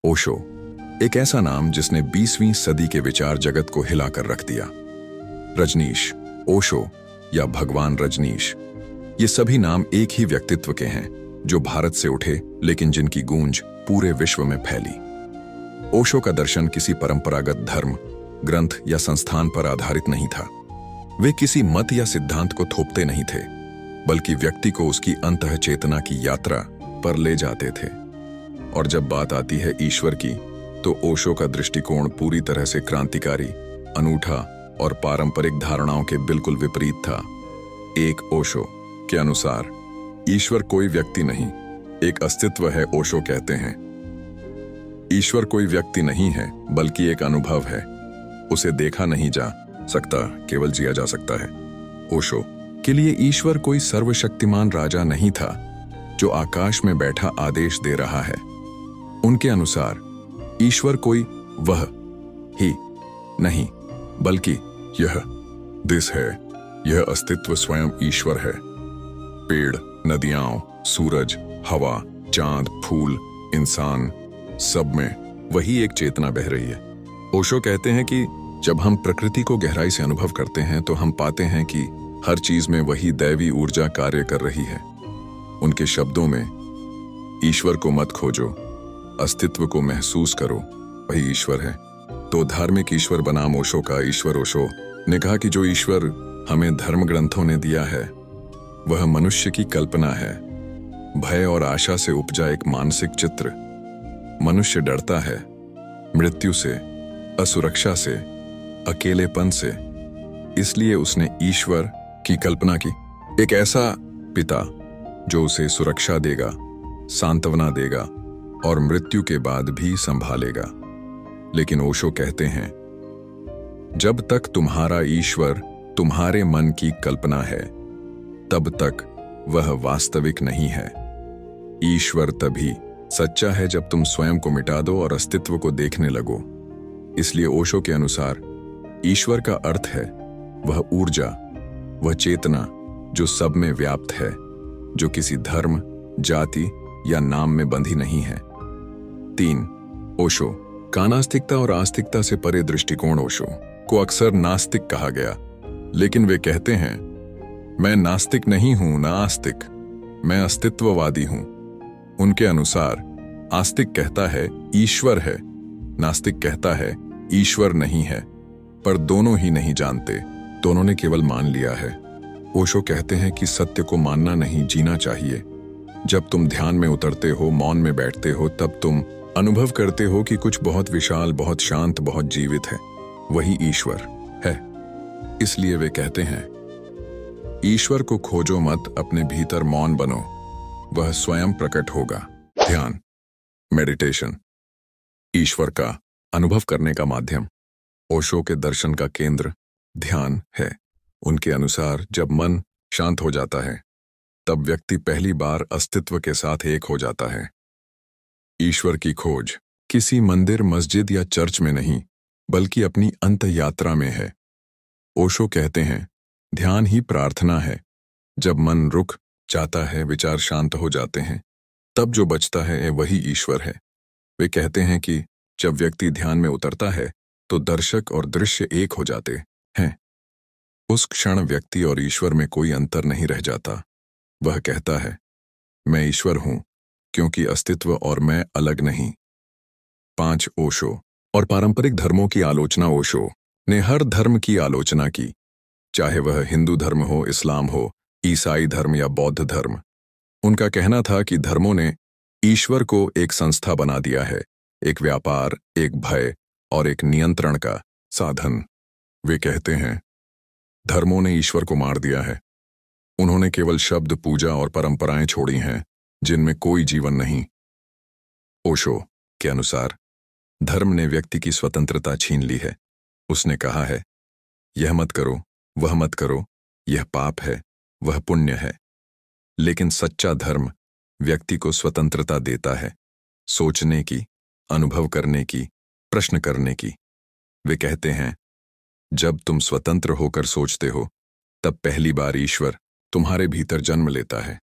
ओशो, एक ऐसा नाम जिसने 20वीं सदी के विचार जगत को हिलाकर रख दिया। रजनीश, ओशो या भगवान रजनीश, ये सभी नाम एक ही व्यक्तित्व के हैं जो भारत से उठे लेकिन जिनकी गूंज पूरे विश्व में फैली। ओशो का दर्शन किसी परंपरागत धर्म, ग्रंथ या संस्थान पर आधारित नहीं था। वे किसी मत या सिद्धांत को थोपते नहीं थे, बल्कि व्यक्ति को उसकी अंतः चेतना की यात्रा पर ले जाते थे। और जब बात आती है ईश्वर की, तो ओशो का दृष्टिकोण पूरी तरह से क्रांतिकारी, अनूठा और पारंपरिक धारणाओं के बिल्कुल विपरीत था। एक ओशो के अनुसार ईश्वर कोई व्यक्ति नहीं, एक अस्तित्व है। ओशो कहते हैं, ईश्वर कोई व्यक्ति नहीं है बल्कि एक अनुभव है। उसे देखा नहीं जा सकता, केवल जिया जा सकता है। ओशो के लिए ईश्वर कोई सर्वशक्तिमान राजा नहीं था जो आकाश में बैठा आदेश दे रहा है। उनके अनुसार ईश्वर कोई वह ही नहीं, बल्कि यह दिस है। यह अस्तित्व स्वयं ईश्वर है। पेड़, नदियां, सूरज, हवा, चांद, फूल, इंसान, सब में वही एक चेतना बह रही है। ओशो कहते हैं कि जब हम प्रकृति को गहराई से अनुभव करते हैं तो हम पाते हैं कि हर चीज में वही दैवी ऊर्जा कार्य कर रही है। उनके शब्दों में, ईश्वर को मत खोजो, अस्तित्व को महसूस करो, वही ईश्वर है। तो धार्मिक ईश्वर बनाम ओशो का ईश्वर। ओशो ने कहा कि जो ईश्वर हमें धर्म ग्रंथों ने दिया है वह मनुष्य की कल्पना है, भय और आशा से उपजा एक मानसिक चित्र। मनुष्य डरता है मृत्यु से, असुरक्षा से, अकेलेपन से, इसलिए उसने ईश्वर की कल्पना की, एक ऐसा पिता जो उसे सुरक्षा देगा, सांत्वना देगा और मृत्यु के बाद भी संभालेगा। लेकिन ओशो कहते हैं, जब तक तुम्हारा ईश्वर तुम्हारे मन की कल्पना है तब तक वह वास्तविक नहीं है। ईश्वर तभी सच्चा है जब तुम स्वयं को मिटा दो और अस्तित्व को देखने लगो। इसलिए ओशो के अनुसार ईश्वर का अर्थ है वह ऊर्जा, वह चेतना जो सब में व्याप्त है, जो किसी धर्म, जाति या नाम में बंधी नहीं है। 3. ओशो का नास्तिकता और आस्तिकता से परे दृष्टिकोण। ओशो को अक्सर नास्तिक कहा गया, लेकिन वे कहते हैं, मैं नास्तिक नहीं हूं ना आस्तिक, मैं अस्तित्ववादी हूं। उनके अनुसार आस्तिक कहता है ईश्वर है, नास्तिक कहता है ईश्वर नहीं है, पर दोनों ही नहीं जानते, दोनों ने केवल मान लिया है। ओशो कहते हैं कि सत्य को मानना नहीं, जीना चाहिए। जब तुम ध्यान में उतरते हो, मौन में बैठते हो, तब तुम अनुभव करते हो कि कुछ बहुत विशाल, बहुत शांत, बहुत जीवित है। वही ईश्वर है। इसलिए वे कहते हैं, ईश्वर को खोजो मत, अपने भीतर मौन बनो, वह स्वयं प्रकट होगा। ध्यान, मेडिटेशन, ईश्वर का अनुभव करने का माध्यम। ओशो के दर्शन का केंद्र ध्यान है। उनके अनुसार जब मन शांत हो जाता है तब व्यक्ति पहली बार अस्तित्व के साथ एक हो जाता है। ईश्वर की खोज किसी मंदिर, मस्जिद या चर्च में नहीं, बल्कि अपनी अंत यात्रा में है। ओशो कहते हैं, ध्यान ही प्रार्थना है। जब मन रुक जाता है, विचार शांत हो जाते हैं, तब जो बचता है वही ईश्वर है। वे कहते हैं कि जब व्यक्ति ध्यान में उतरता है तो दर्शक और दृश्य एक हो जाते हैं। उस क्षण व्यक्ति और ईश्वर में कोई अंतर नहीं रह जाता। वह कहता है, मैं ईश्वर हूं क्योंकि अस्तित्व और मैं अलग नहीं। 5. ओशो और पारंपरिक धर्मों की आलोचना। ओशो ने हर धर्म की आलोचना की, चाहे वह हिंदू धर्म हो, इस्लाम हो, ईसाई धर्म या बौद्ध धर्म। उनका कहना था कि धर्मों ने ईश्वर को एक संस्था बना दिया है, एक व्यापार, एक भय और एक नियंत्रण का साधन। वे कहते हैं, धर्मों ने ईश्वर को मार दिया है। उन्होंने केवल शब्द, पूजा और परंपराएं छोड़ी हैं जिनमें कोई जीवन नहीं। ओशो के अनुसार धर्म ने व्यक्ति की स्वतंत्रता छीन ली है। उसने कहा है, यह मत करो, वह मत करो, यह पाप है, वह पुण्य है। लेकिन सच्चा धर्म व्यक्ति को स्वतंत्रता देता है, सोचने की, अनुभव करने की, प्रश्न करने की। वे कहते हैं, जब तुम स्वतंत्र होकर सोचते हो तब पहली बार ईश्वर तुम्हारे भीतर जन्म लेता है।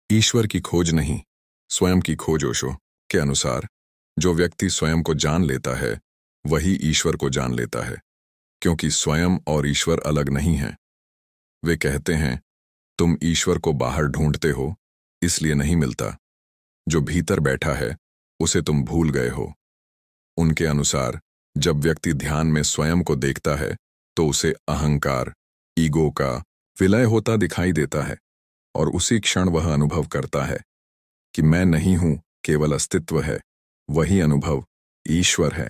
ईश्वर की खोज नहीं, स्वयं की खोज। ओशो के अनुसार जो व्यक्ति स्वयं को जान लेता है वही ईश्वर को जान लेता है, क्योंकि स्वयं और ईश्वर अलग नहीं हैं। वे कहते हैं, तुम ईश्वर को बाहर ढूंढते हो इसलिए नहीं मिलता। जो भीतर बैठा है उसे तुम भूल गए हो। उनके अनुसार जब व्यक्ति ध्यान में स्वयं को देखता है तो उसे अहंकार, ईगो का विलय होता दिखाई देता है और उसी क्षण वह अनुभव करता है कि मैं नहीं हूं, केवल अस्तित्व है। वही अनुभव ईश्वर है।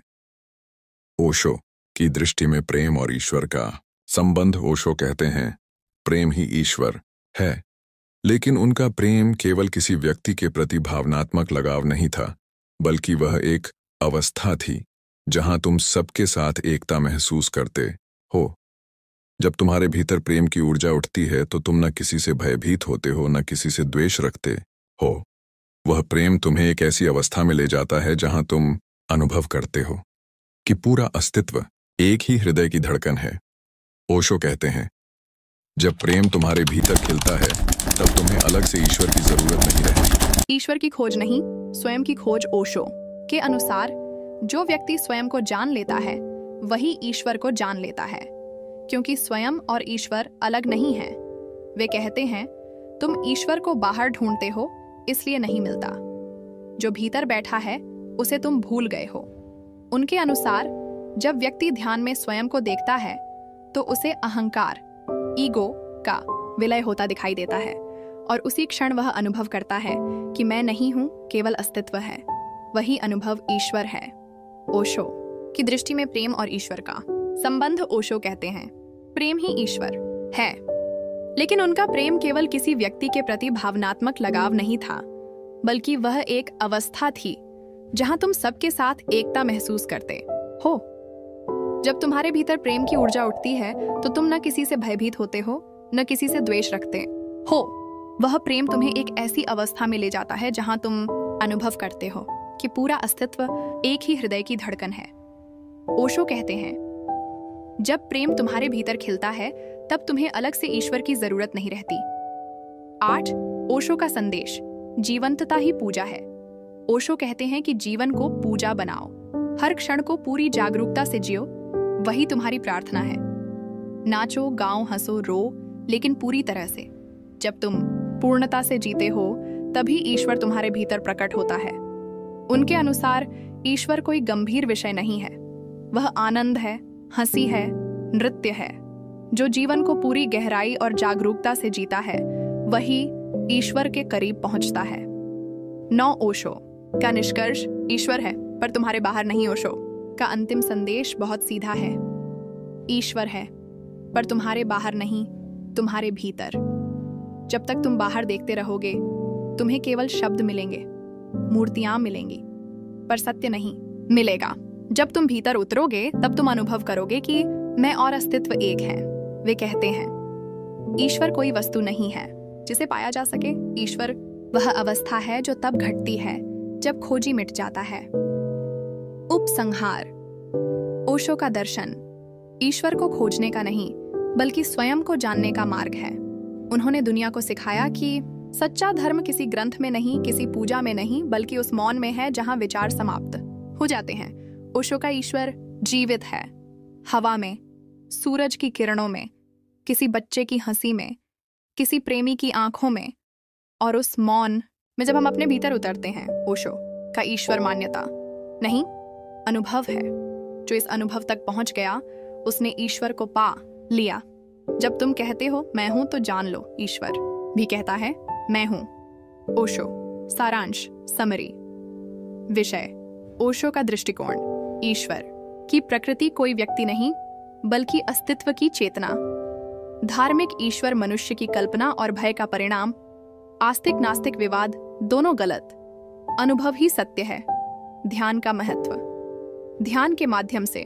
ओशो की दृष्टि में प्रेम और ईश्वर का संबंध, ओशो कहते हैं, प्रेम ही ईश्वर है। लेकिन उनका प्रेम केवल किसी व्यक्ति के प्रति भावनात्मक लगाव नहीं था, बल्कि वह एक अवस्था थी जहां तुम सबके साथ एकता महसूस करते हो। जब तुम्हारे भीतर प्रेम की ऊर्जा उठती है तो तुम न किसी से भयभीत होते हो, न किसी से द्वेष रखते हो। वह प्रेम तुम्हें एक ऐसी अवस्था में ले जाता है जहां तुम अनुभव करते हो कि पूरा अस्तित्व एक ही हृदय की धड़कन है। ओशो कहते हैं, जब प्रेम तुम्हारे भीतर खिलता है तब तुम्हें अलग से ईश्वर की जरूरत नहीं रहती। ईश्वर की खोज नहीं, स्वयं की खोज। ओशो के अनुसार जो व्यक्ति स्वयं को जान लेता है वही ईश्वर को जान लेता है, क्योंकि स्वयं और ईश्वर अलग नहीं है। वे कहते हैं, तुम ईश्वर को बाहर ढूंढते हो इसलिए नहीं मिलता। जो भीतर बैठा है उसे तुम भूल गए हो। उनके अनुसार जब व्यक्ति ध्यान में स्वयं को देखता है तो उसे अहंकार, ईगो का विलय होता दिखाई देता है और उसी क्षण वह अनुभव करता है कि मैं नहीं हूं, केवल अस्तित्व है। वही अनुभव ईश्वर है। ओशो की दृष्टि में प्रेम और ईश्वर का संबंध, ओशो कहते हैं, प्रेम ही ईश्वर है। लेकिन उनका प्रेम केवल किसी व्यक्ति के प्रति भावनात्मक लगाव नहीं था, बल्कि वह एक अवस्था थी जहां तुम सबके साथ एकता महसूस करते हो। जब तुम्हारे भीतर प्रेम की ऊर्जा उठती है तो तुम न किसी से भयभीत होते हो, न किसी से द्वेष रखते हो। वह प्रेम तुम्हें एक ऐसी अवस्था में ले जाता है जहां तुम अनुभव करते हो कि पूरा अस्तित्व एक ही हृदय की धड़कन है। ओशो कहते हैं, जब प्रेम तुम्हारे भीतर खिलता है तब तुम्हें अलग से ईश्वर की जरूरत नहीं रहती। 8. ओशो का संदेश, जीवंतता ही पूजा है। ओशो कहते हैं कि जीवन को पूजा बनाओ, हर क्षण को पूरी जागरूकता से जियो, वही तुम्हारी प्रार्थना है। नाचो, गाओ, हंसो, रो, लेकिन पूरी तरह से। जब तुम पूर्णता से जीते हो तभी ईश्वर तुम्हारे भीतर प्रकट होता है। उनके अनुसार ईश्वर कोई गंभीर विषय नहीं है, वह आनंद है, हंसी है, नृत्य है। जो जीवन को पूरी गहराई और जागरूकता से जीता है वही ईश्वर के करीब पहुंचता है। 9. ओशो का निष्कर्ष, ईश्वर है पर तुम्हारे बाहर नहीं। ओशो का अंतिम संदेश बहुत सीधा है, ईश्वर है पर तुम्हारे बाहर नहीं, तुम्हारे भीतर। जब तक तुम बाहर देखते रहोगे तुम्हें केवल शब्द मिलेंगे, मूर्तियां मिलेंगी, पर सत्य नहीं मिलेगा। जब तुम भीतर उतरोगे तब तुम अनुभव करोगे कि मैं और अस्तित्व एक हैं। वे कहते हैं, ईश्वर कोई वस्तु नहीं है जिसे पाया जा सके। ईश्वर वह अवस्था है जो तब घटती है जब खोजी मिट जाता है। उपसंहार, ओशो का दर्शन ईश्वर को खोजने का नहीं बल्कि स्वयं को जानने का मार्ग है। उन्होंने दुनिया को सिखाया कि सच्चा धर्म किसी ग्रंथ में नहीं, किसी पूजा में नहीं, बल्कि उस मौन में है जहां विचार समाप्त हो जाते हैं। ओशो का ईश्वर जीवित है, हवा में, सूरज की किरणों में, किसी बच्चे की हंसी में, किसी प्रेमी की आंखों में, और उस मौन में जब हम अपने भीतर उतरते हैं। ओशो का ईश्वर मान्यता नहीं, अनुभव है। जो इस अनुभव तक पहुंच गया उसने ईश्वर को पा लिया। जब तुम कहते हो मैं हूं तो जान लो, ईश्वर भी कहता है मैं हूं। ओशो सारांश, समरी। विषय, ओशो का दृष्टिकोण, ईश्वर की प्रकृति कोई व्यक्ति नहीं बल्कि अस्तित्व की चेतना। धार्मिक ईश्वर मनुष्य की कल्पना और भय का परिणाम। आस्तिक नास्तिक विवाद दोनों गलत, अनुभव ही सत्य है। ध्यान का महत्व, ध्यान के माध्यम से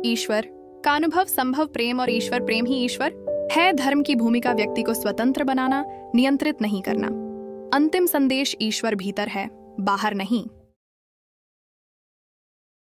ईश्वर का अनुभव संभव। प्रेम और ईश्वर, प्रेम ही ईश्वर है। धर्म की भूमिका व्यक्ति को स्वतंत्र बनाना, नियंत्रित नहीं करना। अंतिम संदेश, ईश्वर भीतर है, बाहर नहीं।